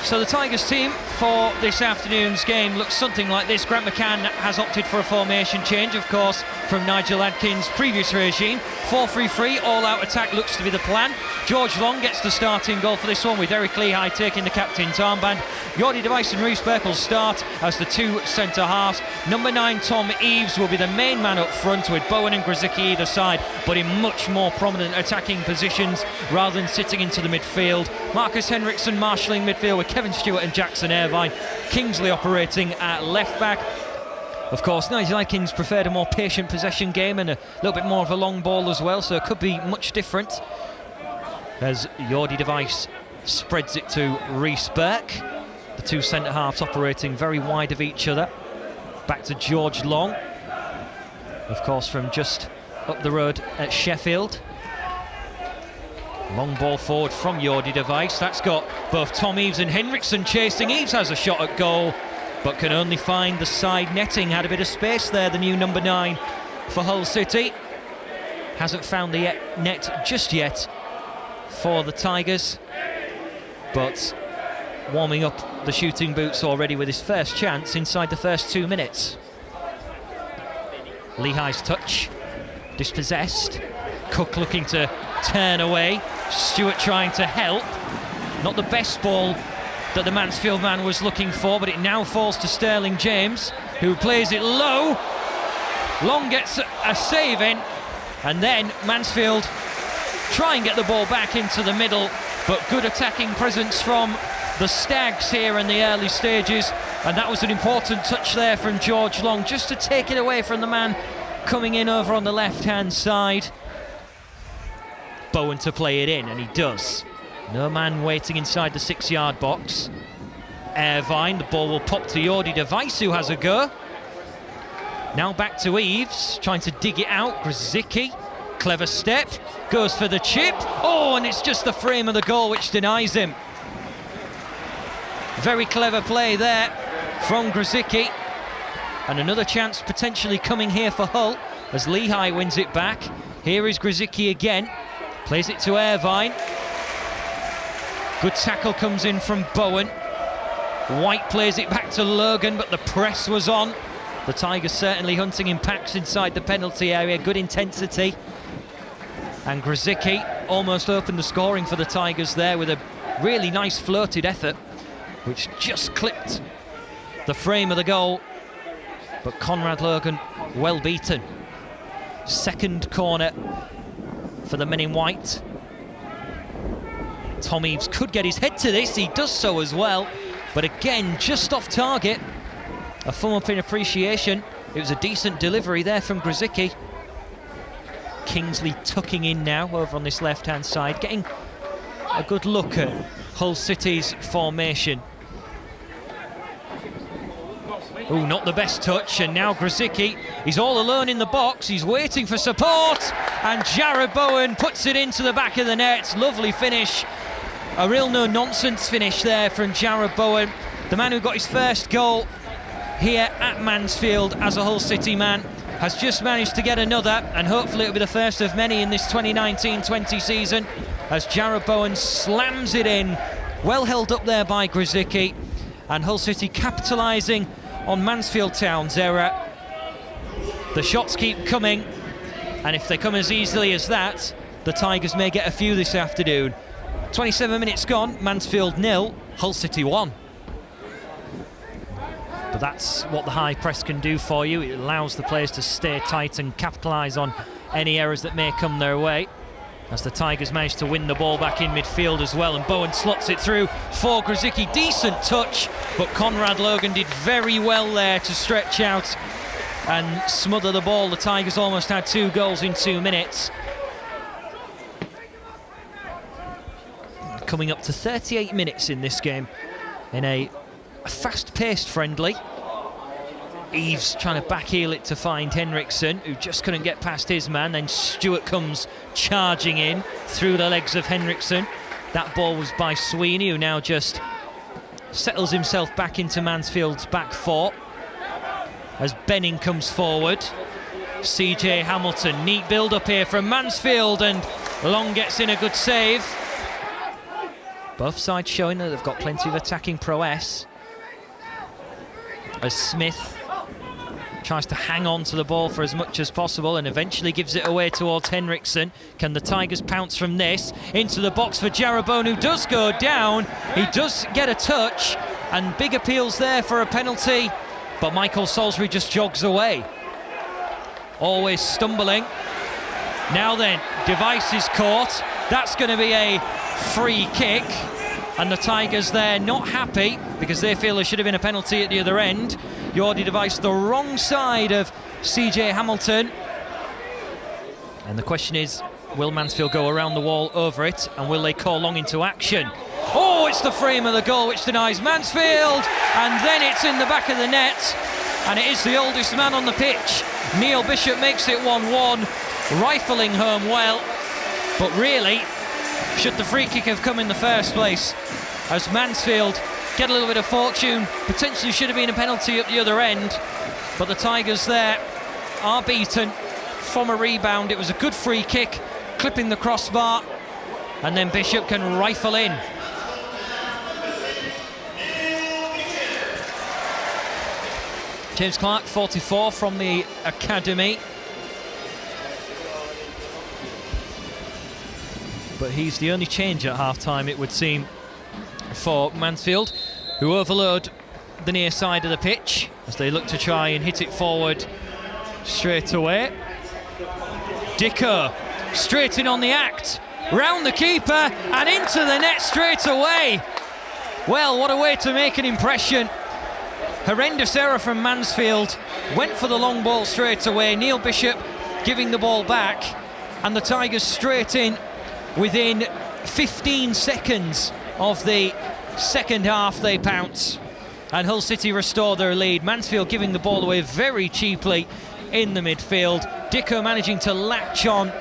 So the Tigers team for this afternoon's game looks something like this. Grant McCann has opted for a formation change, of course, from Nigel Adkins' previous regime. 4-3-3, all-out attack looks to be the plan. George Long gets the starting goal for this one, with Eric Lehigh taking the captain's armband. Jordi Device and Reece Burke will start as the two centre-halves. Number 9, Tom Eaves, will be the main man up front, with Bowen and Grzycki either side, but in much more prominent attacking positions rather than sitting into the midfield. Marcus Henriksen marshalling midfield with Kevin Stewart and Jackson Irvine. Kingsley operating at left-back. Of course, Nigel Adkins preferred a more patient possession game and a little bit more of a long ball as well, so it could be much different as Jordi Device spreads it to Reece Burke. The two centre-halves operating very wide of each other. Back to George Long, of course, from just up the road at Sheffield. Long ball forward from Jordi Device. That's got both Tom Eaves and Henriksen chasing. Eaves has a shot at goal, but can only find the side netting. Had a bit of space there, the new number 9 for Hull City. Hasn't found the net just yet for the Tigers, but warming up the shooting boots already with his first chance inside the first 2 minutes. Lehigh's touch, dispossessed. Cook looking to turn away. Stewart trying to help. Not the best ball that the Mansfield man was looking for, but it now falls to Sterling James, who plays it low. Long gets a save in, and then Mansfield try and get the ball back into the middle, but good attacking presence from the Stags here in the early stages, and that was an important touch there from George Long, just to take it away from the man coming in over on the left-hand side. Bowen to play it in, and he does. No man waiting inside the 6-yard box. Irvine, the ball will pop to Jordi Device, who has a go. Now back to Eaves, trying to dig it out. Grzycki, clever step, goes for the chip. Oh, and it's just the frame of the goal which denies him. Very clever play there from Grzycki. And another chance potentially coming here for Hull as Lehigh wins it back. Here is Grzycki again. Plays it to Irvine. Good tackle comes in from Bowen. White plays it back to Logan, but the press was on. The Tigers certainly hunting in packs inside the penalty area. Good intensity. And Grzycki almost opened the scoring for the Tigers there with a really nice floated effort, which just clipped the frame of the goal. But Conrad Logan well beaten. Second corner for the men in white. Tom Eaves could get his head to this, he does so as well, but again just off target. A thumb up in appreciation. It was a decent delivery there from Grzycki. Kingsley tucking in now over on this left hand side, getting a good look at Hull City's formation. Oh, not the best touch, and now Grzycki, he's all alone in the box, he's waiting for support, and Jared Bowen puts it into the back of the net. Lovely finish, a real no-nonsense finish there from Jared Bowen, the man who got his first goal here at Mansfield as a Hull City man, has just managed to get another, and hopefully it'll be the first of many in this 2019-20 season, as Jared Bowen slams it in, well held up there by Grzycki, and Hull City capitalising on Mansfield Town's error. The shots keep coming, and if they come as easily as that, the Tigers may get a few this afternoon. 27 minutes gone, Mansfield 0, Hull City 1. But that's what the high press can do for you. It allows the players to stay tight and capitalise on any errors that may come their way, as the Tigers managed to win the ball back in midfield as well, and Bowen slots it through for Grzycki. Decent touch, but Conrad Logan did very well there to stretch out and smother the ball. The Tigers almost had 2 goals in 2 minutes. Coming up to 38 minutes in this game in a fast-paced friendly. Eaves trying to backheel it to find Henriksen, who just couldn't get past his man. Then Stewart comes charging in through the legs of Henriksen. That ball was by Sweeney, who now just settles himself back into Mansfield's back 4 as Benning comes forward. CJ Hamilton, neat build up here from Mansfield, and Long gets in a good save. Both sides showing that they've got plenty of attacking prowess. As Smith tries to hang on to the ball for as much as possible and eventually gives it away towards Henriksen. Can the Tigers pounce from this? Into the box for Jarabone, who does go down. He does get a touch, and big appeals there for a penalty, but Michael Salisbury just jogs away. Always stumbling. Now then, Device is caught. That's going to be a free kick, and the Tigers there not happy because they feel there should have been a penalty at the other end. Jordi Device the wrong side of CJ Hamilton, and the question is, will Mansfield go around the wall over it, and will they call long into action? Oh, it's the frame of the goal which denies Mansfield, and then it's in the back of the net, and it is the oldest man on the pitch. Neil Bishop makes it 1-1, rifling home well, but really, should the free kick have come in the first place, as Mansfield get a little bit of fortune, potentially should have been a penalty at the other end, but the Tigers there are beaten from a rebound. It was a good free kick, clipping the crossbar, and then Bishop can rifle in. James Clark, 44, from the academy. But he's the only change at half-time, it would seem, for Mansfield, who overload the near side of the pitch as they look to try and hit it forward straight away. Dicker straight in on the act, round the keeper and into the net straight away. Well, what a way to make an impression. Horrendous error from Mansfield, went for the long ball straight away. Neil Bishop giving the ball back, and the Tigers straight in within 15 seconds of the second half. They pounce, and Hull City restore their lead. Mansfield giving the ball away very cheaply in the midfield. Dicko managing to latch on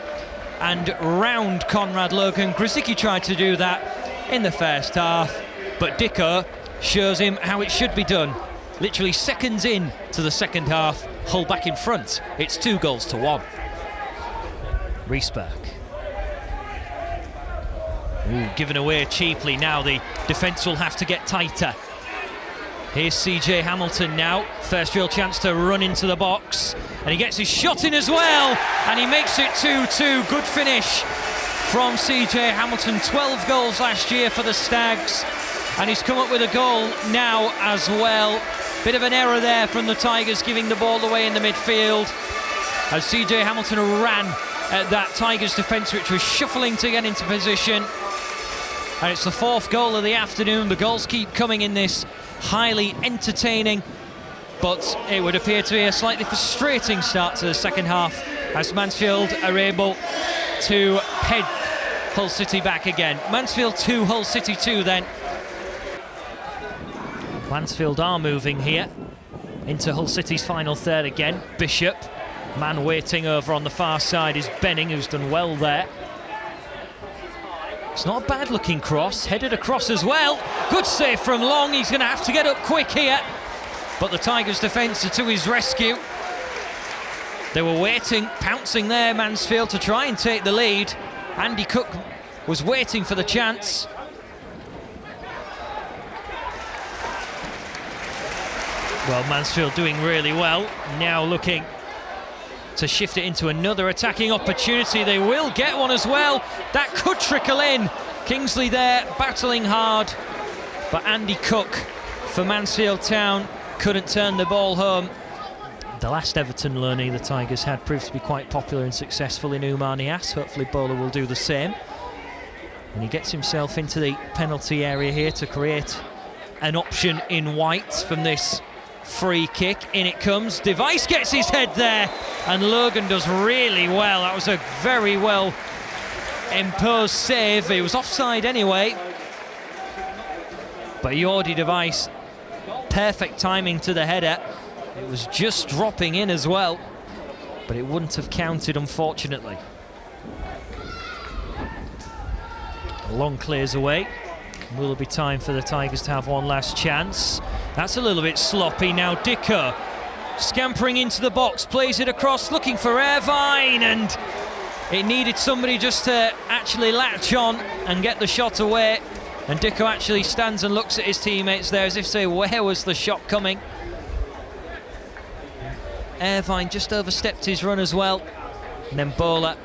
and round Conrad Logan. Grzycki tried to do that in the first half, but Dicko shows him how it should be done. Literally seconds in to the second half, Hull back in front. It's 2-1. Riesberg. Given away cheaply now. The defence will have to get tighter. Here's CJ Hamilton now. First real chance to run into the box. And he gets his shot in as well. And he makes it 2-2. Good finish from CJ Hamilton. 12 goals last year for the Stags. And he's come up with a goal now as well. Bit of an error there from the Tigers, giving the ball away in the midfield as CJ Hamilton ran at that Tigers defence, which was shuffling to get into position. And it's the fourth goal of the afternoon. The goals keep coming in this highly entertaining, but it would appear to be a slightly frustrating start to the second half as Mansfield are able to head Hull City back again. Mansfield 2, Hull City 2 then. Mansfield are moving here into Hull City's final third again. Bishop, man waiting over on the far side is Benning, who's done well there. It's not a bad looking cross, headed across as well. Good save from Long, he's going to have to get up quick here. But the Tigers' defence are to his rescue. They were waiting, pouncing there, Mansfield, to try and take the lead. Andy Cook was waiting for the chance. Well, Mansfield doing really well, now looking to shift it into another attacking opportunity. They will get one as well. That could trickle in. Kingsley there, battling hard, but Andy Cook for Mansfield Town couldn't turn the ball home. The last Everton loanee the Tigers had proved to be quite popular and successful in Oumar Niasse. Hopefully Bowler will do the same. And he gets himself into the penalty area here to create an option in white from this free kick. In it comes. Device gets his head there, and Logan does really well. That was a very well imposed save. It was offside anyway, but Jordi Device, perfect timing to the header. It was just dropping in as well, but it wouldn't have counted, unfortunately. Long clears away. Will there be time for the Tigers to have one last chance? That's a little bit sloppy now. Dicker scampering into the box, plays it across, looking for Irvine, and it needed somebody just to actually latch on and get the shot away. And Dicko actually stands and looks at his teammates there as if to say, where was the shot coming? Irvine just overstepped his run as well. And then Bowler,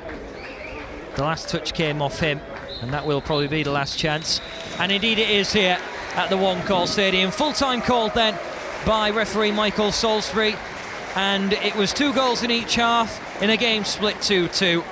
the last touch came off him, and that will probably be the last chance. And indeed it is here at the One Call Stadium. Full time called then by referee Michael Salisbury, and it was 2 goals in each half in a game split 2-2.